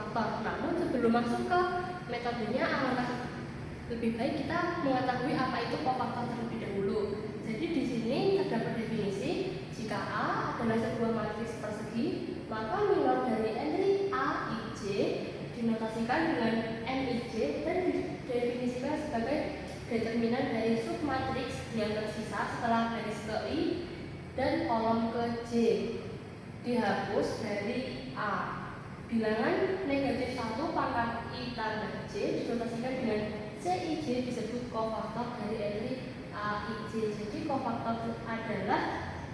kofaktor. Namun sebelum masuk ke metodenya, alangkah lebih baik kita mengetahui apa itu kofaktor terlebih dahulu. Jadi di sini terdapat definisi, jika A adalah sebuah matriks persegi, maka minor dari entry A, I, J dinotasikan dengan N, I, J dan didefinisikan sebagai determinan dari submatriks yang tersisa setelah garis ke I dan kolom ke J. Dihapus dari A. Bilangan negatif 1 pangkat I tambah J dinotasikan dengan CIJ disebut kofaktor dari entry A, I, J. Jadi kofaktor adalah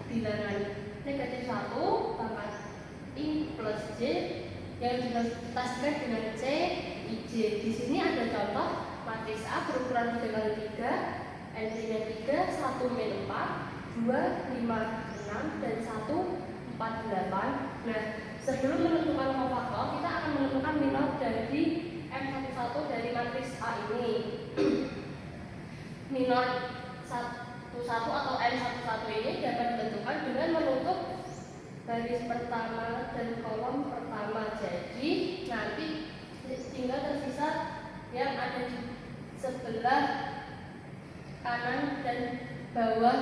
bilangan negatif 1 pangkat I plus J yang dinotasikan dengan C, I, J. Di sini ada contoh matriks A berukuran 3x3, entry-nya 3, 1 min 4, 2, 5, 6, dan 1, 4, 8. Nah, sebelum menentukan kofaktor, kita akan menentukan minor dari M11 dari matriks A ini. Minor 11 atau M11 ini dapat ditentukan dengan menutup baris pertama dan kolom pertama. Jadi nanti tinggal tersisa yang ada di sebelah kanan dan bawah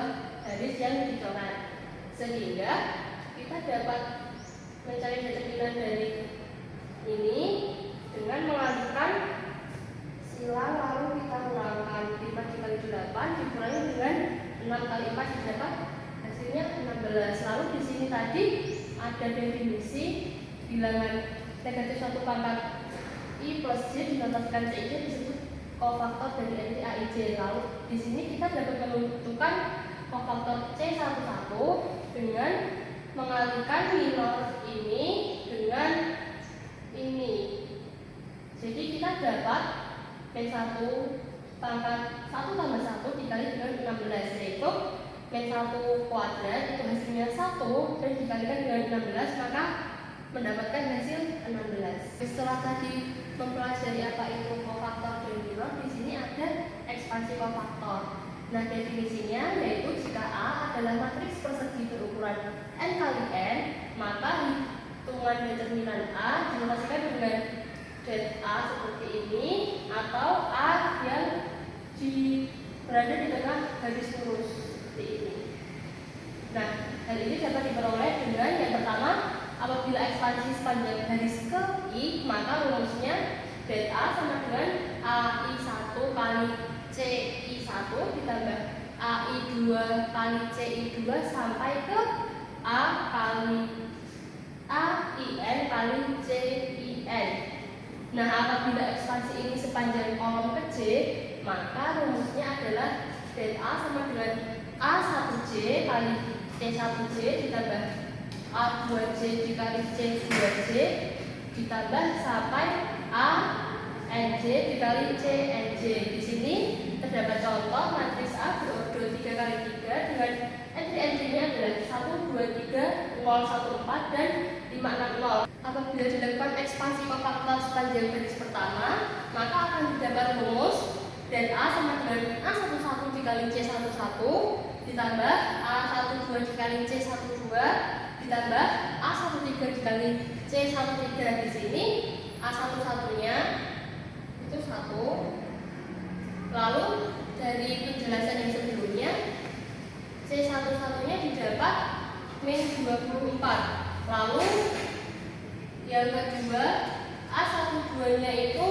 garis yang dicoret, sehingga kita dapat mencari determinan dari ini dengan mengalihkan silang, lalu kita kurangkan 5 dikali 8 dikurangi dengan 6 kali 4 didapat hasilnya 16. Lalu di sini tadi ada definisi bilangan negatif 1 pangkat I plus J dinotasikan CIJ disebut kofaktor dari entry A, I, J. Lalu di sini kita dapat menentukan kofaktor C11 dengan mengalihkan minor ini dengan ini. Jadi kita dapat P1 pangkat 1 tambah 1 dikali dengan 16, yaitu P1 kuadrat itu hasilnya 1 dan dikalikan dengan 16, maka mendapatkan hasil 16. Setelah tadi mempelajari apa itu kofaktor dan minor, di sini ada ekspansi kofaktor. Nah, definisinya yaitu jika A adalah matriks persegi berukuran N kali N, maka hitungan determinan A dinotasikan dengan det A seperti ini, atau A yang berada di tengah garis lurus seperti ini. Nah, hal ini dapat diperoleh dengan yang pertama, apabila ekspansi sepanjang garis ke I, maka rumusnya det A sama dengan AI1 kali CI1 ditambah AI2 kali CI2 sampai ke A kali AIN kali CIN. Nah, apabila ekspansi ini sepanjang kolom ke J, maka rumusnya adalah det A sama dengan A1J kali C1J ditambah A2J dikali C2J ditambah sampai ANJ dikali CNJ. Di sini terdapat contoh matriks A berordo 3x3 dengan entry-nya adalah 1, 2, 3, 0, 1, 4, dan 5, 6, 0. Apabila dilakukan ekspansi kofaktor sepanjang garis pertama, maka akan didapat rumus dan A sama dengan A11 dikali C11 ditambah A12 dikali C12 ditambah A13 dikali C13. Di sini A11-nya itu 1. Lalu dari penjelasan yang sebelumnya, C11-nya didapat min 24. Lalu yang kedua, A12-nya itu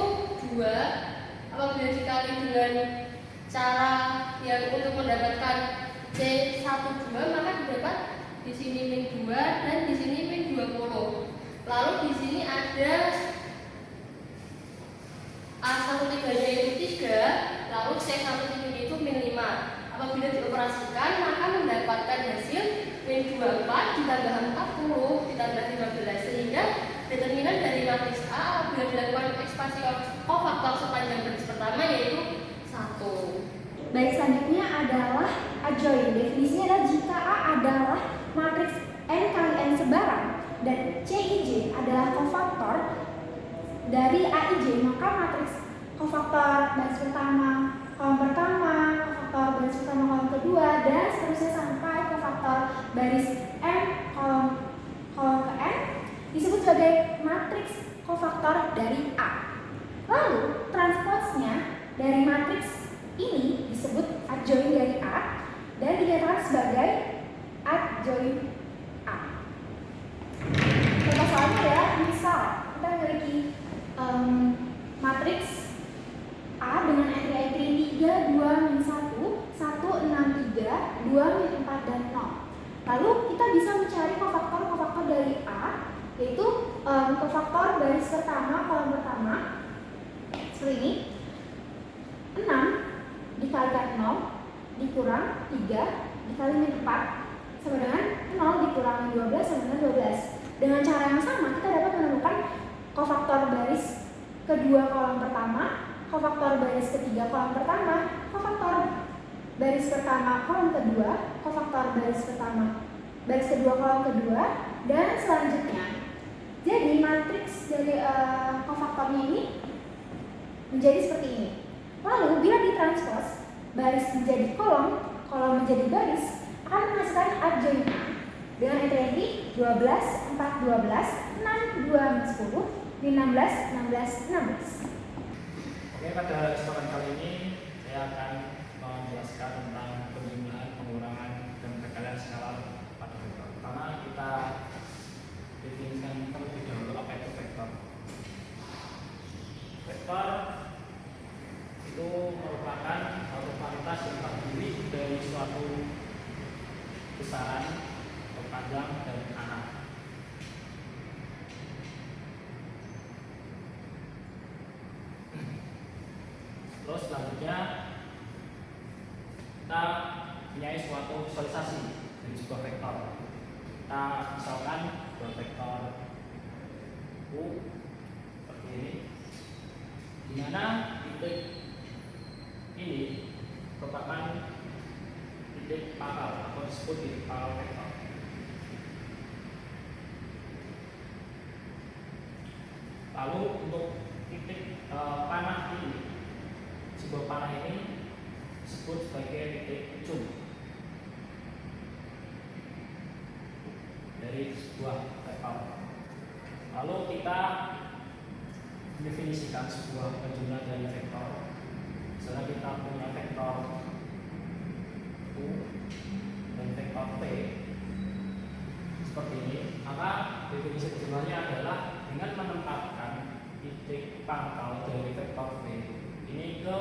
2. Apabila dikali dengan cara yang untuk mendapatkan C12, maka didapat di sini min 2 dan di sini min 20. Lalu di sini ada A13-nya itu 3, lalu C13-nya itu min 5. Apabila dioperasikan, maka mendapatkan hasil min 24 ditambah 40 ditambah 15, sehingga determinan dari matriks A apabila dilakukan ekspansi kofaktor sepanjang garis pertama yaitu 1. Baik, selanjutnya adalah adjoint. Definisinya adalah jika A adalah matriks N kali N sebarang dan CIJ adalah kofaktor dari AIJ, maka matriks kofaktor baris pertama, kofaktor baris pertama, kolom kedua, dan seterusnya sampai kofaktor baris M kolom ke N disebut sebagai matriks kofaktor sebagai adjoint A. Contoh soalnya adalah misal kita memiliki matriks A dengan entry 3, 2, min 1, 1, 6, 3, 2, min 4, dan 0. Lalu kita bisa mencari kofaktor dari A, yaitu kofaktor baris pertama, kolom pertama, seperti ini. 6 dikalikan 0 dikurang 3 dikali min 4 sama dengan 0 dikurang 12 sama dengan 12. Dengan cara yang sama kita dapat menemukan kofaktor baris kedua kolom pertama, kofaktor baris ketiga kolom pertama, kofaktor baris pertama kolom kedua, kofaktor baris kedua kolom kedua, dan selanjutnya. Jadi matriks dari kofaktornya ini menjadi seperti ini. Lalu bila ditranspos baris menjadi kolom, kolom menjadi baris, akan menghasilkan adjoint A dengan entry 12, 4, 12, 6, 2, 10, 16, 16, 16. Oke, pada kesempatan kali ini saya akan menjelaskan tentang penjumlahan, pengurangan, dan perkalian skala pada vektor. Pertama kita definisikan terlebih dahulu apa itu vektor. Vektor itu merupakan kualitas yang terdiri dari suatu besaran, panjang, dan arah. Terus selanjutnya kita punya suatu visualisasi dari sebuah vektor. Kita misalkan sebuah vektor U seperti ini, di mana titik ini merupakan titik pangkal atau disebut titik pangkal vektor. Lalu untuk titik panah ini, sebuah panah ini disebut sebagai titik ujung dari sebuah vektor. Lalu kita mendefinisikan sebuah penjumlah dari vektor. Misalnya kita punya vektor U dan vektor P seperti ini, maka definisi penjumlahnya adalah dengan menempatkan titik pangkal dari vektor P ini ke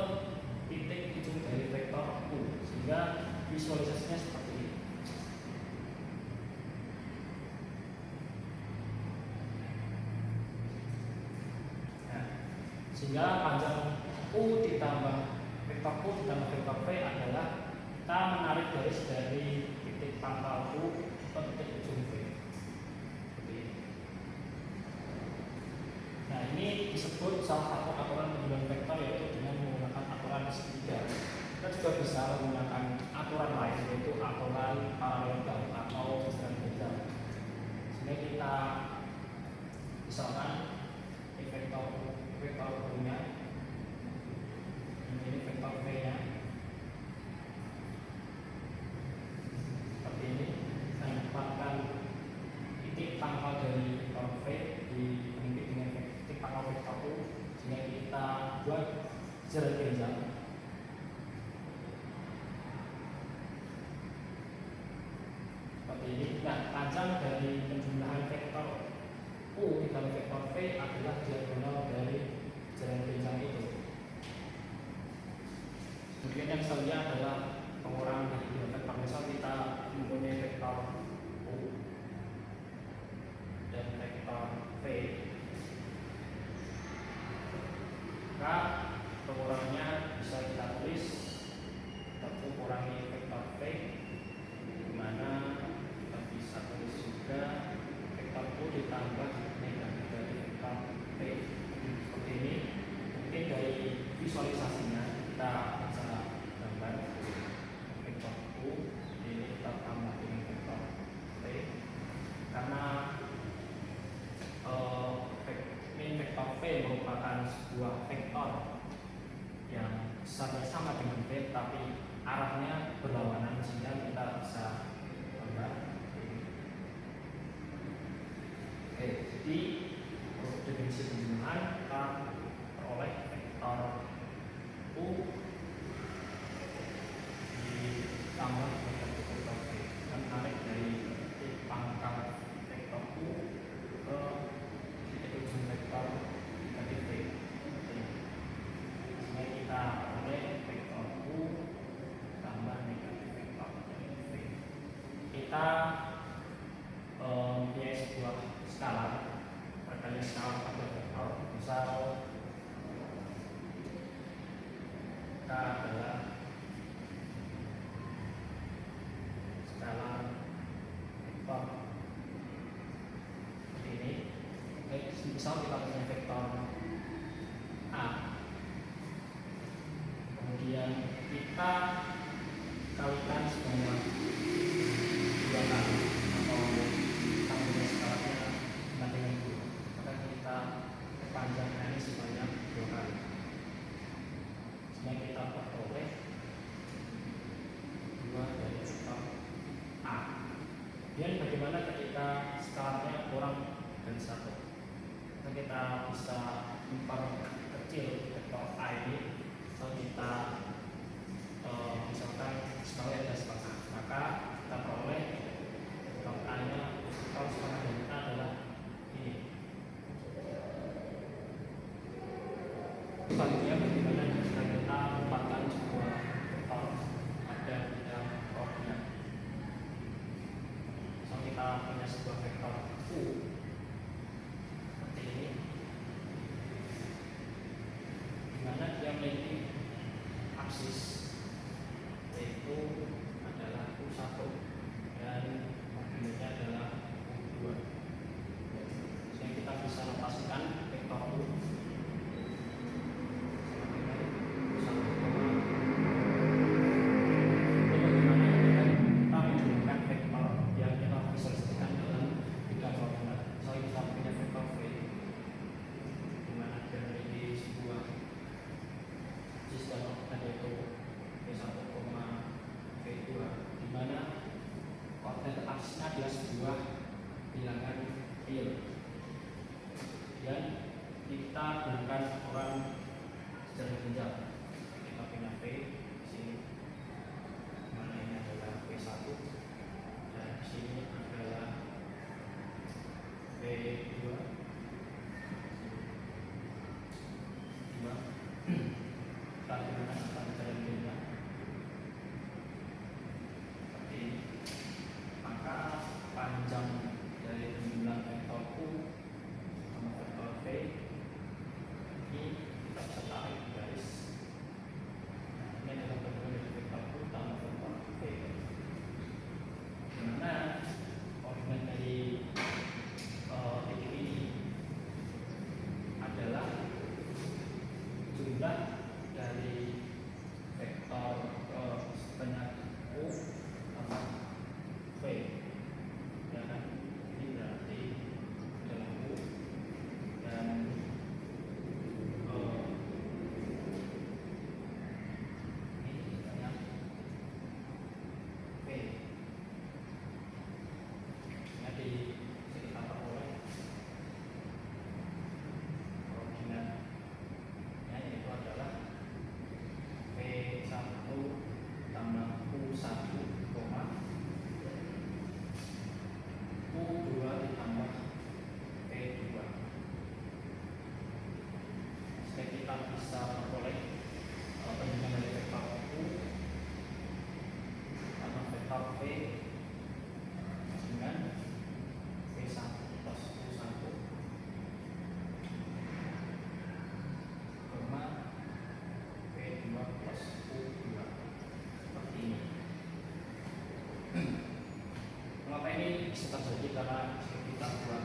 titik ujung dari vektor U, sehingga visualisasinya seperti ini. Nah, sehingga panjang U ditambah vektor U ditambah vektor P adalah kita menarik garis dari titik pangkal U ke titik ujung P. Seperti ini. Nah, ini disebut salah satu aturan penjumlahan vektor, yaitu dengan menggunakan aturan segitiga. Kita juga bisa menggunakan aturan lain, yaitu aturan paralelogram atau susunan beda. Sehingga kita misalkan vektor U-nya, ini vektor V-nya seperti ini. Kita menempatkan titik pangkal dari vektor V diikuti dengan titik pangkal vektor U, sehingga kita buat jarak genjang. Seperti ini. Nah, panjang dari penjumlahan vektor U ditambah vektor V adalah diagonal dari jarak genjang itu. Kemudian yang selanjutnya adalah pengurangan dari dua vektor. Misal kita mempunyai vektor U dan vektor V, maka pengurangannya bisa kita tulis kita kurangi vektor V, di mana kita bisa tulis juga vektor U ditambah negatif dari vektor V seperti ini. Mungkin dari visualisasinya kita bisa gambar vektor U ini kita tambah dengan vektor V, karena vektor V merupakan sebuah vektor yang besarnya sama dengan V, tapi arahnya berlawanan, sehingga kita bisa gambar. Oke, jadi untuk definisi penjumlahan kita peroleh vektor U ditambah vektor kita mempunyai sebuah skala, perkalian skala pada vektor. Misal K adalah skala vektor seperti ini. Misal kita punya vektor A, kemudian kita kalikan semua dua kali, atau kita punya skalanya dengan 2, maka kita panjangkan ini sebanyak 2 kali, sehingga kita peroleh 2 dari vektor A. Dan bagaimana ketika skalanya kurang dari 1? Maka kita bisa memperkecil vektor A ini. Kalau kita misalkan skalanya ada setengah, maka kita peroleh vektor A nya, vektor setengah dari A adalah ini. Selanjutnya bagaimana jika kita menempatkan sebuah vektor ada di dalam koordinat. Misal kita punya sebuah vektor U seperti ini, di mana dia memiliki aksis yaitu adalah U1 dan koordinatnya adalah U2. Sehingga kita bisa notasikan vektor U adalah sebuah bilangan real, dan kita gunakan ukuran secara genjal. Kita punya P di sini, mana ini adalah P1, dan di sini adalah P2. Kita gunakan ukuran secara genjal seperti ini. Maka panjang dari jumlah vektor U sama vektor V ini kita bisa tarik garis. Ini adalah bentuk dari vektor U sama vektor V, dimana koordinat dari titik ini adalah jumlah dari vektor sebanyak U sama V, ya kan? Ini berarti adalah U, dan ini sebanyak V. Jadi kita peroleh koordinatnya, yaitu adalah V1 tambah U1, U2 ditambah P2. Sehingga kita bisa memperoleh penjumlahan dari vektor U sama vektor V dengan V1 plus U1 P2 plus U2 seperti ini. Mengapa ini bisa terjadi? Karena kita buat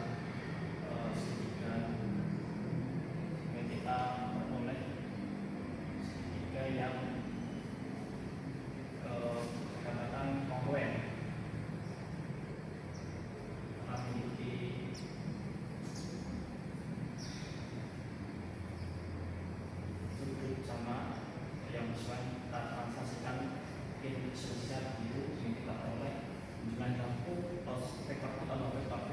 segitiga, kita memperoleh segitiga yang katakan kongruen, memiliki sudut sama yang sesuai. Kita translasikan ini sebesar itu, yang kita peroleh jumlah U plus vektor U tambah vektor V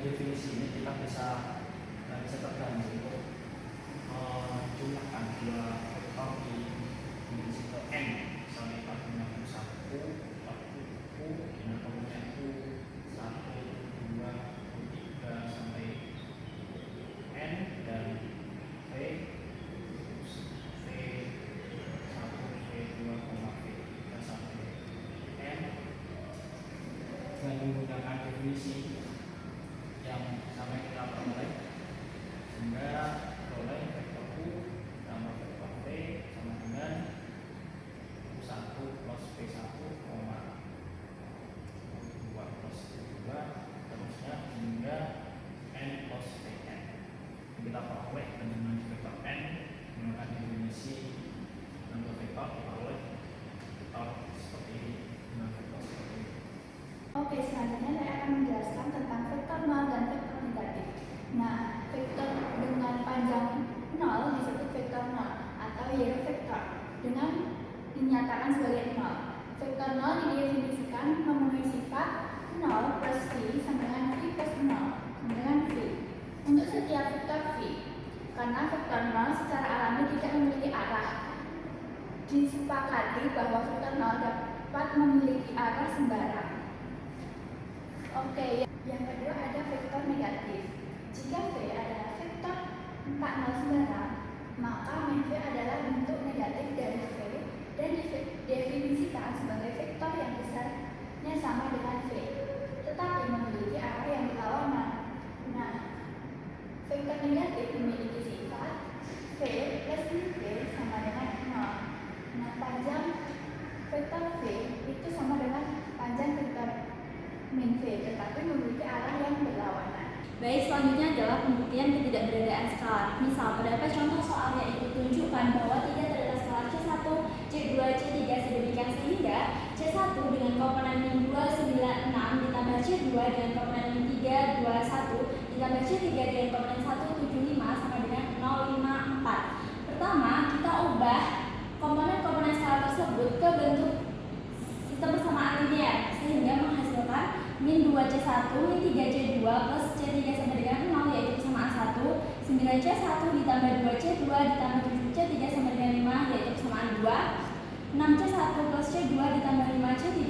definisi ini kita bisa terbantu untuk jumlahkan dua vektor di dimensi ke n. Misalnya kita punya U1, U, dengan komponen U1, 2, U3 sampai n, dan V, V1, V2, V3 sampai n, dengan menggunakan definisi yang sama kita peroleh, sehingga peroleh vektor U tambah vektor V sama dengan U1 plus V1, U2 plus V2, terusnya hingga N plus Vn. Kita peroleh dengan vektor N menggunakan definisi nambah vektor, peroleh vektor seperti ini dengan vektor seperti ini. Oke, selanjutnya saya akan menjelaskan tentang vektor nol dan vektor negatif. Nah, vektor dengan panjang 0 disebut vektor nol atau yellow vektor dengan dinyatakan sebagai 0. Vektor 0 didefinisikan memenuhi sifat 0 plus V sama dengan V plus 0 sama dengan V. Untuk setiap vektor V, karena vektor 0 secara alami tidak memiliki arah, disepakati bahwa vektor 0 dapat memiliki arah sembarang. Oke, yang kedua ada vektor negatif. Jika V adalah vektor 40 sembarang, maka min V adalah bentuk negatif dari V dan didefinisikan sebagai vektor yang besarnya sama dengan V, tetapi memiliki arah yang berlawanan. Nah, vektor negatif memiliki sifat V plus min V sama dengan 0. Nah, panjang vektor V itu sama dengan panjang vektor min V, tetapi memiliki arah yang berlawanan. Baik, selanjutnya adalah pembuktian ketidakberadaan skalar. Misal, pada contoh soal yaitu tunjukkan bahwa tidak terdapat skalar C1, C2, C3 sedemikian sehingga C1 dengan komponen min 2, 9, 6 ditambah C2 dengan komponen min 3, 2, 1 ditambah C3 dengan komponen 1, 7, 5 sama dengan 0, 5, 4. Pertama, kita ubah komponen-komponen skalar tersebut ke bentuk sistem persamaan linear sehingga menghasilkan min 2C1, min 3C2 plus C3 sama dengan 0 yaitu persamaan 1, 9C1 ditambah 2C2 ditambah 7C3 sama dengan 5 yaitu persamaan 2, 6C1 plus C2 ditambah 5C3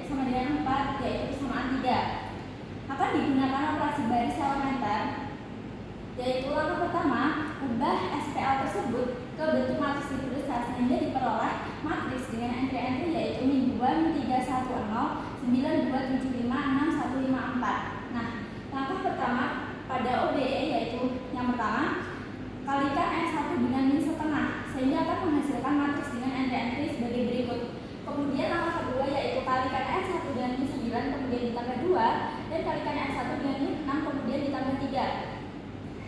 sama dengan 4 yaitu persamaan 3. Akan digunakan operasi baris elementer, yaitu langkah pertama, ubah SPL tersebut ke bentuk matriks dituliskan sehingga diperoleh matriks dengan entry-entry yaitu min 2, min 3, 1, 0, 9, 2, 7, 5, 6, 1, 5, 4. Nah, langkah pertama pada ODE yaitu yang pertama, kalikan R1 dengan min setengah sehingga akan menghasilkan matriks dengan entry-entry sebagai berikut. Kemudian langkah kedua yaitu kalikan R1 dengan min 9 kemudian ditambah 2 dan kalikan R1 dengan min 6 kemudian ditambah 3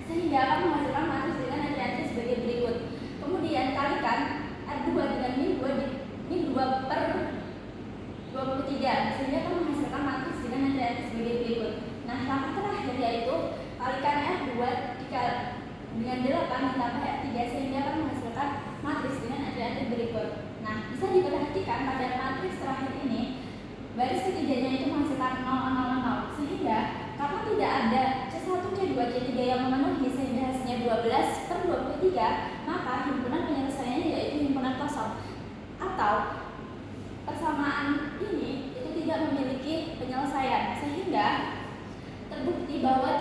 sehingga akan menghasilkan matriks dengan entry-entry sebagai berikut. Kemudian kalikan R2 dengan min 2 per 23 sehingga akan menghasilkan matriks dengan entry-entry sebagai berikut. Nah, langkah terakhir yaitu kalikan R2 dengan 8 ditambah R3 sehingga akan menghasilkan matriks dengan entry-entry berikut. Nah, bisa diperhatikan pada matriks terakhir ini baris ketiganya itu menghasilkan 0, 0, 0 sehingga karena tidak ada C1, C2, C3 yang memenuhi sehingga hasilnya 12 per 23, maka himpunan penyelesaiannya yaitu himpunan kosong atau persamaan ini itu tidak memiliki penyelesaian sehingga terbukti bahwa